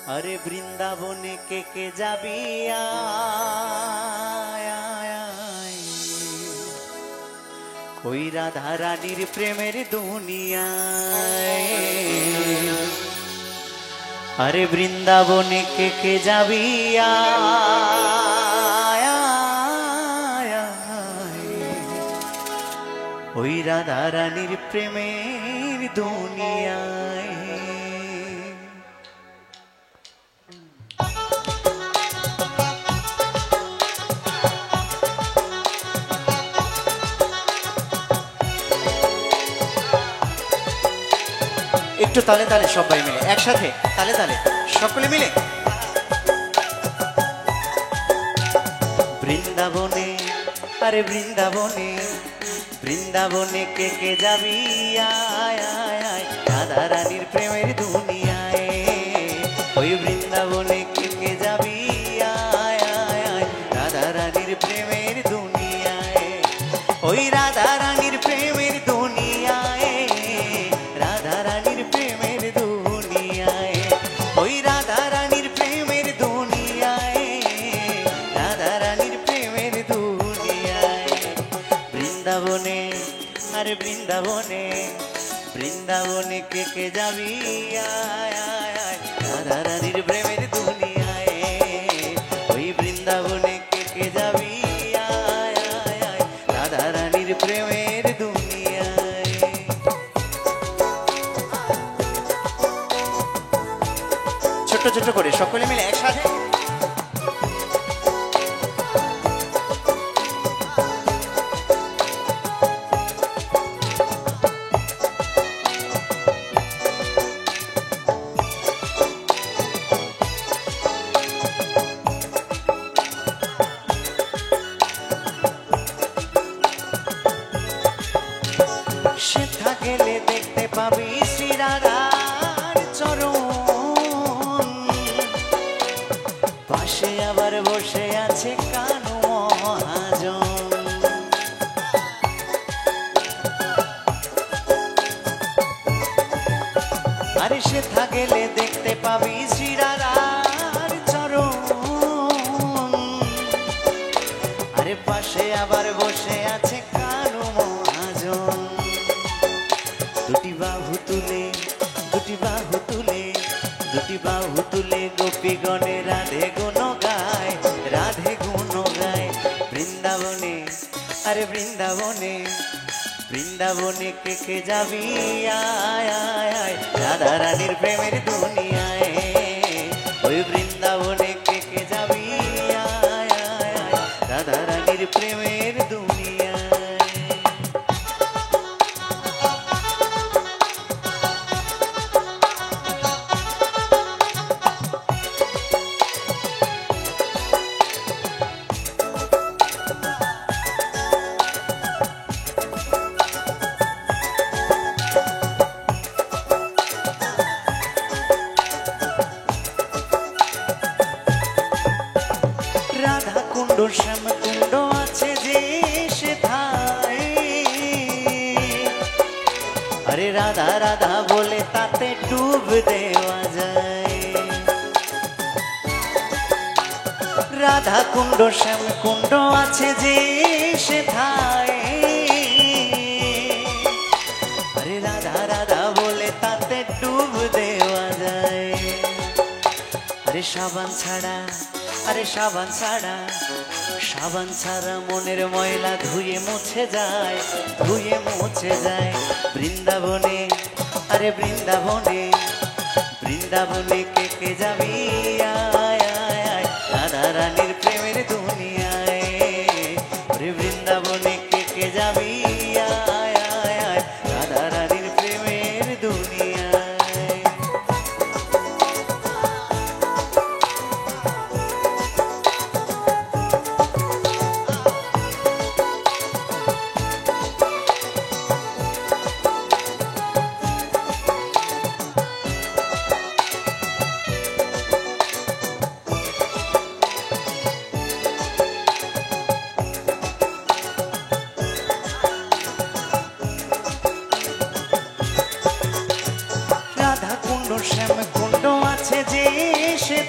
अरे बृंदावने के जाबी आय आय आय ওই রাধা রানীর প্রেমের দুনিয়ায় আরে বৃন্দাবনে কে যাবি আয় আয় আয় ওই রাধা রানীর প্রেমের দুনিয়ায় একটু তালে তালে সবাই মিলে একসাথে তালে তালে সকলে মিলে বৃন্দাবনে আরে বৃন্দাবনে বৃন্দাবনে কে যাবি আয় আয় আয় রাধা রানীর প্রেমের দুনিয়ায় ওই বৃন্দাবনে কে যাবি আয় আয় আয় রাধা রানীর প্রেমের দুনিয়ায় ওই রাধা রানীর প্রেমের দুনিয়ায় রাধা রানীর প্রেমের দুনিয়ায় ওই রাধা রানীর প্রেমের দুনিয়ায় রাধা রানীর প্রেমের দুনিয়ায় বৃন্দাবনে আরে বৃন্দাবনে বৃন্দাবনে কে যাবি আয় আয় আয় রাধা রানীর প্রেমের দুনিয়ায় ওই বৃন্দাবনে কে যাবি আয় আয় আয় রাধা রানীর প্রেমের দুনিয়ায় ছোট ছোট করে সকলে মিলে একসাথে সেথা গেলে দেখতে পাবি শ্রী রাধার চরণ পাশে আবার বসে আছে কানু মহাজন আরে সেথা গেলে দেখতে পাবি শ্রী রাধার চরণ আরে পাশে আবার বসে আছে কানু মহাজন দুটি বাহু তুলে দুটি বাহু তুলে দুটি বাহু তুলে গোপীগণে রাধে গুণ গায় রাধে গুণ গায় বৃন্দাবনে আরে বৃন্দাবনে বৃন্দাবনে কে যাবি আয় আয় আয় রাধা রানীর প্রেমের দুনিয়ায় ওই বৃন্দাবনে কে যাবি আয় আয় আয় রাধা রানীর প্রেমের দুনিয়ায় রাধা কুণ্ড শ্যাম কুণ্ড আছে যে সেথায় আরে রাধা রাধা বলে তাতে ডুব দেওয়া যায় রাধা কুণ্ড শ্যাম কুণ্ড আছে যে সেথায় আরে রাধা রাধা বলে তাতে ডুব দেওয়া যায় আরে সাবান ছাড়া আরে সাবান ছাড়া মনের ময়লা ধুয়ে মুছে যায় বৃন্দাবনে আরে বৃন্দাবনে বৃন্দাবনে কে যাবি আয় আয় আয় রাধা রানীর প্রেমের দুনিয়ায় আরে বৃন্দাবনে কে যাবি আয় আয় আয় রাধা রানীর প্রেমের দুনিয়ায়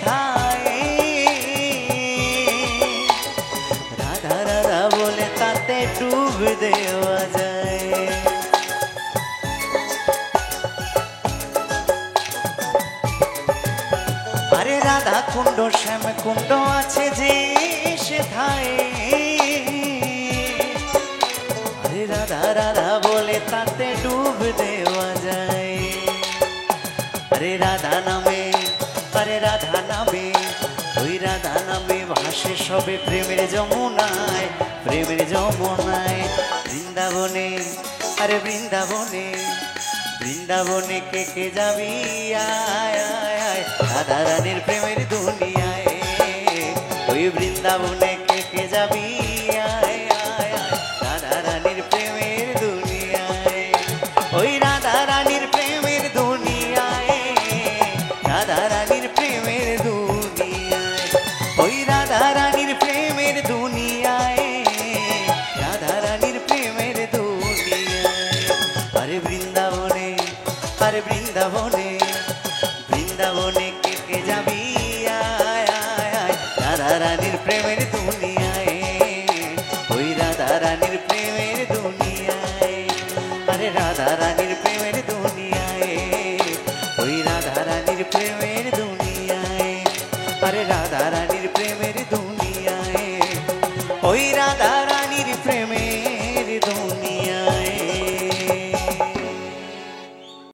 শেখায়, রাধা রাধা বলে তাতে ডুব দেওয়া যায়। আরে রাধা কুণ্ড শ্যাম কুণ্ড আছে যে সেথায়, আরে রাধা রাধা বলে তাতে ডুব দেওয়া যায়। আরে রাধা নামে, আরে রাধা নামে, ওই রাধা নামে ভাসে সবে প্রেমের যমুনায়, প্রেমের যমুনায়। বৃন্দাবনে, আরে বৃন্দাবনে, বৃন্দাবনে কে কে যাবি আয় আয় আয়, রাধা রানীর প্রেমের দুনিয়ায়। ওই বৃন্দাবনে কে কে যাবি আয় আয় আয়, রাধা রানীর প্রেমের দুনিয়ায়। ওই রাধা রানীর প্রেমের দুনিয়ায়, রাধা রানীর প্রেমের দুনিয়ায়। ওই রাধা রানীর প্রেমের দুনিয়ায়, রাধা রানীর প্রেমের দুনিয়ায়। আরে বৃন্দাবনে, আরে বৃন্দাবনে, বৃন্দাবনে কে কে যাবি আয় আয় আয়, রাধা রানীর প্রেমের দুনিয়ায়। ওই রাধা রানীর প্রেমের দুনিয়ায়, আরে রাধা রানীর প্রেমের দুনিয়ায়। ওই রাধা রানীর প্রেমের দুনিয়ায়, আরে রাধা রানীর